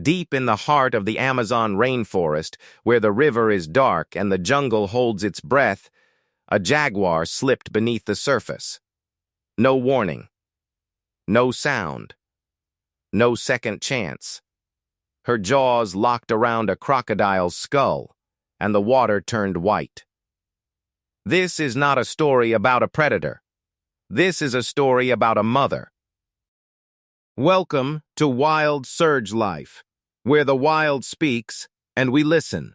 deep in the heart of the Amazon rainforest, where the river is dark and the jungle holds its breath, a jaguar slipped beneath the surface. No warning. No sound. No second chance. Her jaws locked around a crocodile's skull, and the water turned white. This is not a story about a predator. This is a story about a mother. Welcome to Wild Surge Life, where the wild speaks and we listen.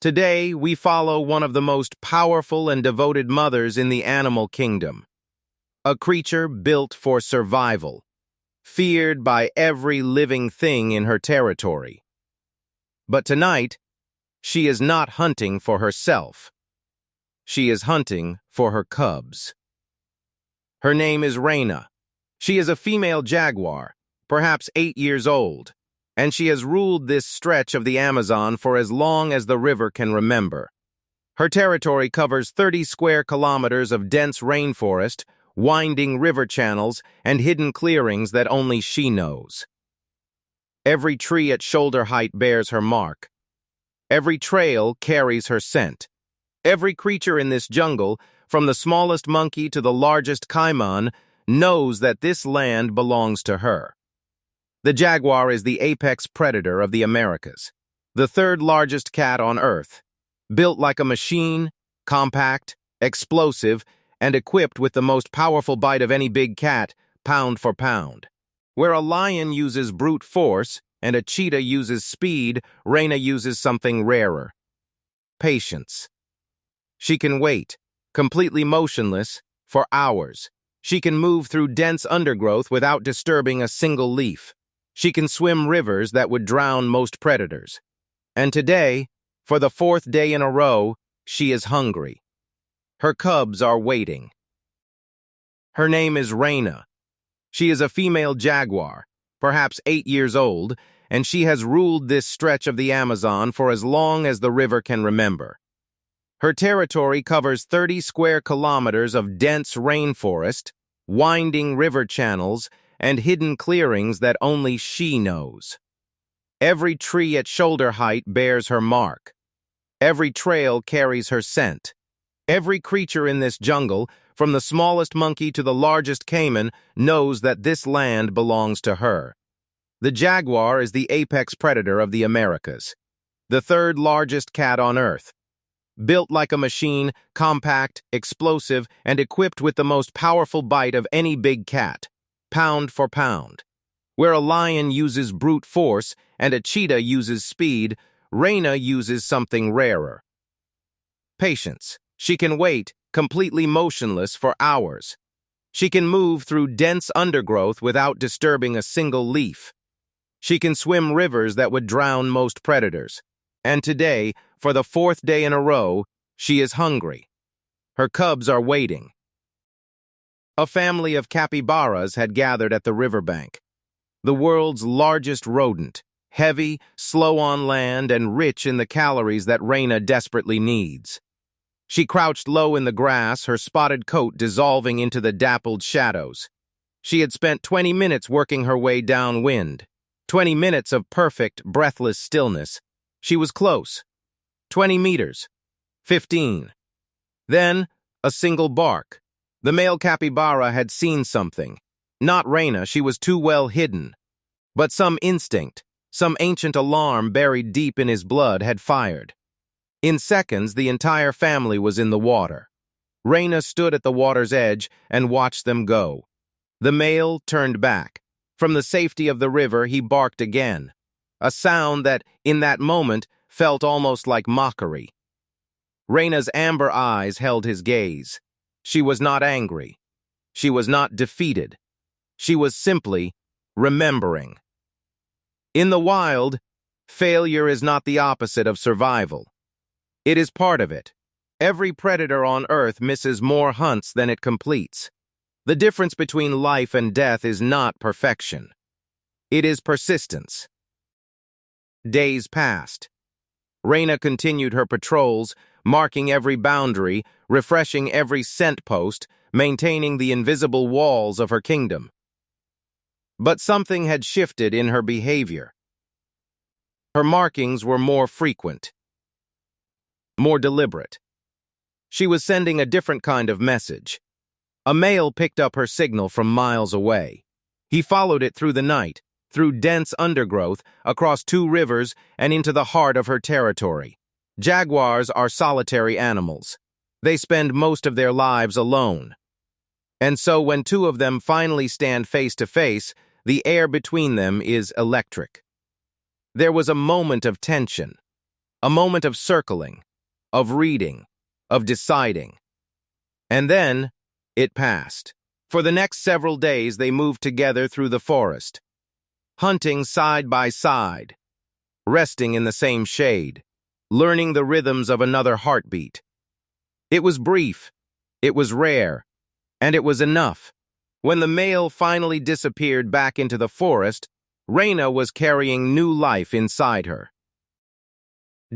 Today, we follow one of the most powerful and devoted mothers in the animal kingdom. A creature built for survival, feared by every living thing in her territory. But tonight, she is not hunting for herself. She is hunting for her cubs. Her name is Reina. She is a female jaguar, perhaps 8 years old, and she has ruled this stretch of the Amazon for as long as the river can remember. Her territory covers 30 square kilometers of dense rainforest, winding river channels, and hidden clearings that only she knows. Every tree at shoulder height bears her mark. Every trail carries her scent. Every creature in this jungle, from the smallest monkey to the largest caiman, knows that this land belongs to her. The jaguar is the apex predator of the Americas, the third largest cat on Earth, built like a machine, compact, explosive, and equipped with the most powerful bite of any big cat, pound for pound. Where a lion uses brute force and a cheetah uses speed, Reina uses something rarer: patience. She can wait, completely motionless, for hours. She can move through dense undergrowth without disturbing a single leaf. She can swim rivers that would drown most predators. And today, for the 4th day in a row, she is hungry. Her cubs are waiting. Her name is Reina. She is a female jaguar, perhaps 8 years old, and she has ruled this stretch of the Amazon for as long as the river can remember. Her territory covers 30 square kilometers of dense rainforest, winding river channels, and hidden clearings that only she knows. Every tree at shoulder height bears her mark. Every trail carries her scent. Every creature in this jungle, from the smallest monkey to the largest caiman, knows that this land belongs to her. The jaguar is the apex predator of the Americas, the third largest cat on Earth. Built like a machine, compact, explosive, and equipped with the most powerful bite of any big cat, pound for pound. Where a lion uses brute force and a cheetah uses speed, Reina uses something rarer: patience. She can wait, completely motionless, for hours. She can move through dense undergrowth without disturbing a single leaf. She can swim rivers that would drown most predators. And today, for the 4th day in a row, she is hungry. Her cubs are waiting. A family of capybaras had gathered at the riverbank. The world's largest rodent, heavy, slow on land, and rich in the calories that Reina desperately needs. She crouched low in the grass, her spotted coat dissolving into the dappled shadows. She had spent 20 minutes working her way downwind. 20 minutes of perfect, breathless stillness. She was close. 20 meters. 15. Then, a single bark. The male capybara had seen something. Not Reina, she was too well hidden. But some instinct, some ancient alarm buried deep in his blood had fired. In seconds, the entire family was in the water. Reina stood at the water's edge and watched them go. The male turned back. From the safety of the river, he barked again. A sound that, in that moment, felt almost like mockery. Reina's amber eyes held his gaze. She was not angry. She was not defeated. She was simply remembering. In the wild, failure is not the opposite of survival. It is part of it. Every predator on Earth misses more hunts than it completes. The difference between life and death is not perfection. It is persistence. Days passed. Reina continued her patrols, marking every boundary, refreshing every scent post, maintaining the invisible walls of her kingdom. But something had shifted in her behavior. Her markings were more frequent, more deliberate. She was sending a different kind of message. A male picked up her signal from miles away. He followed it through the night, through dense undergrowth, across 2 rivers, and into the heart of her territory. Jaguars are solitary animals. They spend most of their lives alone. And so when 2 of them finally stand face to face, the air between them is electric. There was a moment of tension, a moment of circling, of reading, of deciding. And then it passed. For the next several days, they moved together through the forest, hunting side by side, resting in the same shade, learning the rhythms of another heartbeat. It was brief, it was rare, and it was enough. When the male finally disappeared back into the forest, Raina was carrying new life inside her.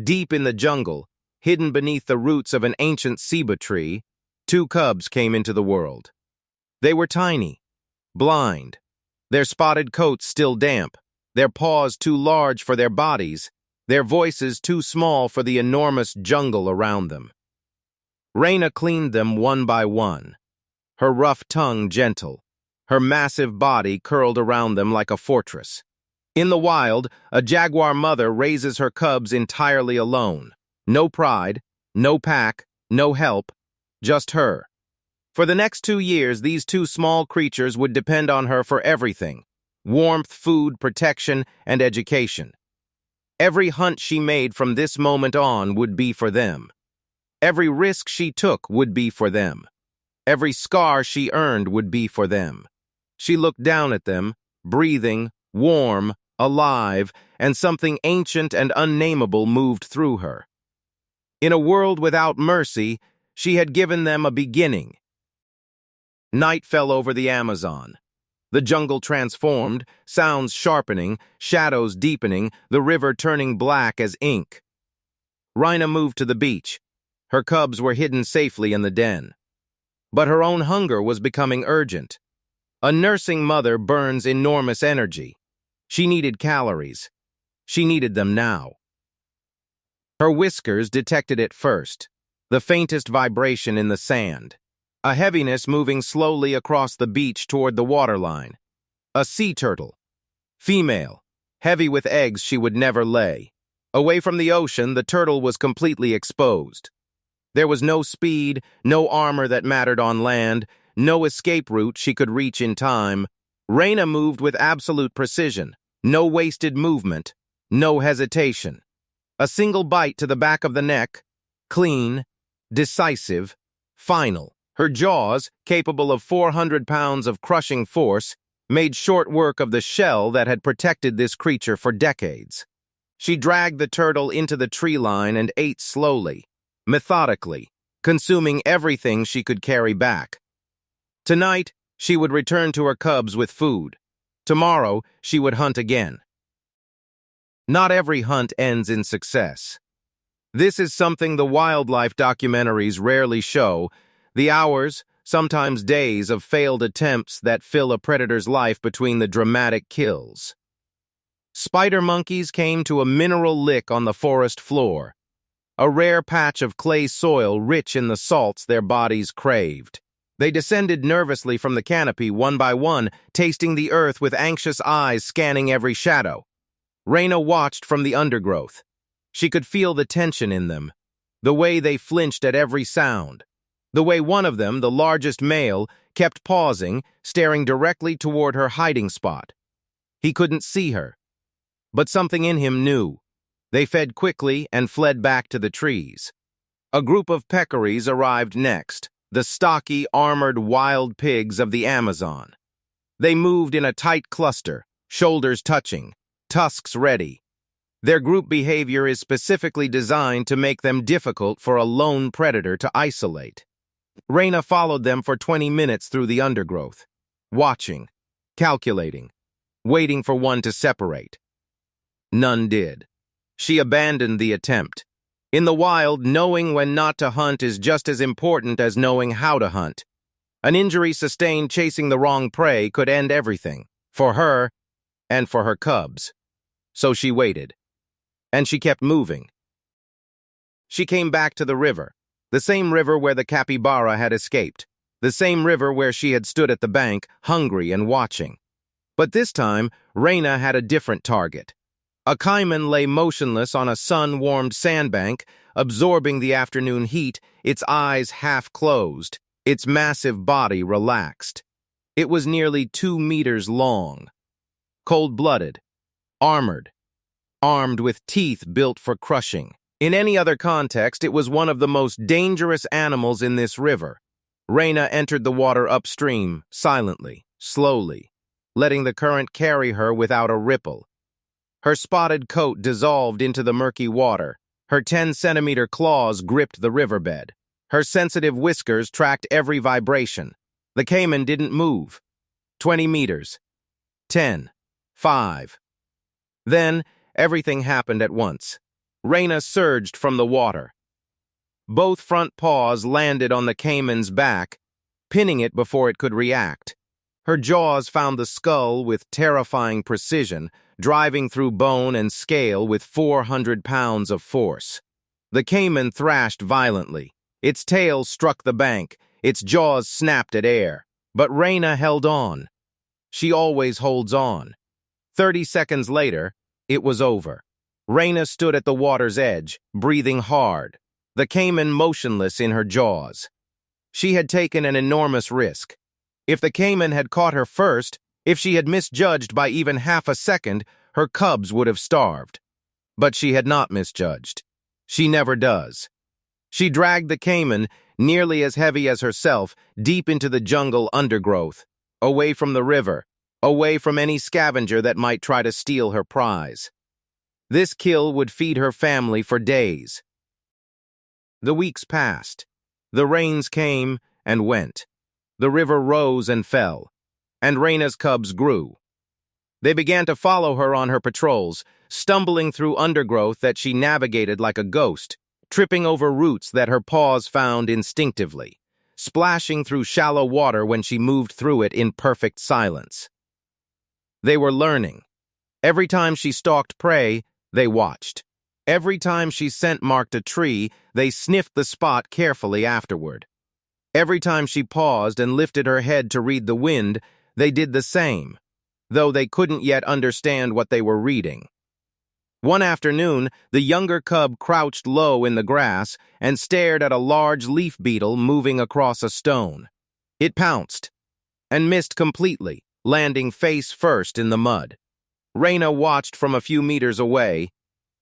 Deep in the jungle, hidden beneath the roots of an ancient ceiba tree, 2 cubs came into the world. They were tiny, blind, their spotted coats still damp, their paws too large for their bodies, their voices too small for the enormous jungle around them. Raina cleaned them one by one, her rough tongue gentle, her massive body curled around them like a fortress. In the wild, a jaguar mother raises her cubs entirely alone. No pride, no pack, no help, just her. For the next 2 years, these 2 small creatures would depend on her for everything: warmth, food, protection, and education. Every hunt she made from this moment on would be for them. Every risk she took would be for them. Every scar she earned would be for them. She looked down at them, breathing, warm, alive, and something ancient and unnameable moved through her. In a world without mercy, she had given them a beginning. Night fell over the Amazon. The jungle transformed, sounds sharpening, shadows deepening, the river turning black as ink. Raina moved to the beach. Her cubs were hidden safely in the den. But her own hunger was becoming urgent. A nursing mother burns enormous energy. She needed calories. She needed them now. Her whiskers detected it first, the faintest vibration in the sand. A heaviness moving slowly across the beach toward the waterline. A sea turtle. Female, heavy with eggs she would never lay. Away from the ocean, the turtle was completely exposed. There was no speed, no armor that mattered on land, no escape route she could reach in time. Raina moved with absolute precision, no wasted movement, no hesitation. A single bite to the back of the neck, clean, decisive, final. Her jaws, capable of 400 pounds of crushing force, made short work of the shell that had protected this creature for decades. She dragged the turtle into the tree line and ate slowly, methodically, consuming everything she could carry back. Tonight, she would return to her cubs with food. Tomorrow, she would hunt again. Not every hunt ends in success. This is something the wildlife documentaries rarely show: the hours, sometimes days, of failed attempts that fill a predator's life between the dramatic kills. Spider monkeys came to a mineral lick on the forest floor, a rare patch of clay soil rich in the salts their bodies craved. They descended nervously from the canopy one by one, tasting the earth with anxious eyes scanning every shadow. Raina watched from the undergrowth. She could feel the tension in them, the way they flinched at every sound. The way one of them, the largest male, kept pausing, staring directly toward her hiding spot. He couldn't see her, but something in him knew. They fed quickly and fled back to the trees. A group of peccaries arrived next, the stocky, armored wild pigs of the Amazon. They moved in a tight cluster, shoulders touching, tusks ready. Their group behavior is specifically designed to make them difficult for a lone predator to isolate. Raina followed them for 20 minutes through the undergrowth, watching, calculating, waiting for one to separate. None did. She abandoned the attempt. In the wild, knowing when not to hunt is just as important as knowing how to hunt. An injury sustained chasing the wrong prey could end everything, for her and for her cubs. So she waited. And she kept moving. She came back to the river, the same river where the capybara had escaped, the same river where she had stood at the bank, hungry and watching. But this time, Reina had a different target. A caiman lay motionless on a sun-warmed sandbank, absorbing the afternoon heat, its eyes half closed, its massive body relaxed. It was nearly 2 meters long. Cold-blooded, armored, armed with teeth built for crushing. In any other context, it was one of the most dangerous animals in this river. Reina entered the water upstream, silently, slowly, letting the current carry her without a ripple. Her spotted coat dissolved into the murky water. Her 10-centimeter claws gripped the riverbed. Her sensitive whiskers tracked every vibration. The caiman didn't move. 20 meters. 10. 5. Then, everything happened at once. Reina surged from the water. Both front paws landed on the caiman's back, pinning it before it could react. Her jaws found the skull with terrifying precision, driving through bone and scale with 400 pounds of force. The caiman thrashed violently. Its tail struck the bank. Its jaws snapped at air. But Reina held on. She always holds on. 30 seconds later, it was over. Reina stood at the water's edge, breathing hard, the caiman motionless in her jaws. She had taken an enormous risk. If the caiman had caught her first, if she had misjudged by even half a second, her cubs would have starved. But she had not misjudged. She never does. She dragged the caiman, nearly as heavy as herself, deep into the jungle undergrowth, away from the river, away from any scavenger that might try to steal her prize. This kill would feed her family for days. The weeks passed. The rains came and went. The river rose and fell, and Reina's cubs grew. They began to follow her on her patrols, stumbling through undergrowth that she navigated like a ghost, tripping over roots that her paws found instinctively, splashing through shallow water when she moved through it in perfect silence. They were learning. Every time she stalked prey, they watched. Every time she scent-marked a tree, they sniffed the spot carefully afterward. Every time she paused and lifted her head to read the wind, they did the same, though they couldn't yet understand what they were reading. One afternoon, the younger cub crouched low in the grass and stared at a large leaf beetle moving across a stone. It pounced and missed completely, landing face first in the mud. Reina watched from a few meters away.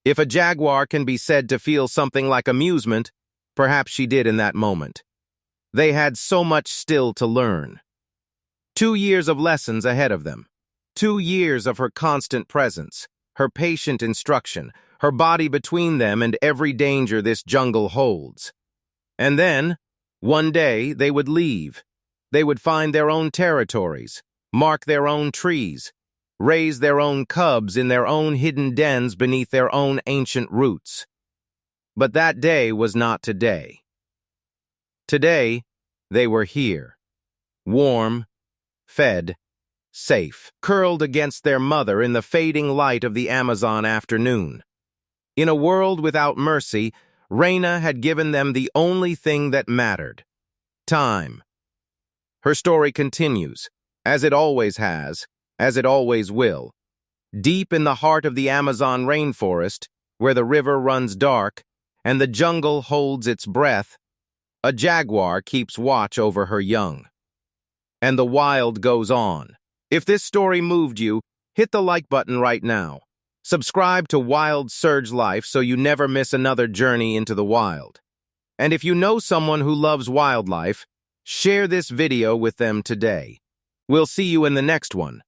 If a jaguar can be said to feel something like amusement, perhaps she did in that moment. They had so much still to learn. 2 years of lessons ahead of them. 2 years of her constant presence, her patient instruction, her body between them and every danger this jungle holds. And then, one day, they would leave. They would find their own territories, mark their own trees, raise their own cubs in their own hidden dens beneath their own ancient roots. But that day was not today. Today, they were here, warm, fed, safe, curled against their mother in the fading light of the Amazon afternoon. In a world without mercy, Reina had given them the only thing that mattered: time. Her story continues, as it always has, as it always will. Deep in the heart of the Amazon rainforest, where the river runs dark and the jungle holds its breath, a jaguar keeps watch over her young. And the wild goes on. If this story moved you, hit the like button right now. Subscribe to Wild Surge Life so you never miss another journey into the wild. And if you know someone who loves wildlife, share this video with them today. We'll see you in the next one.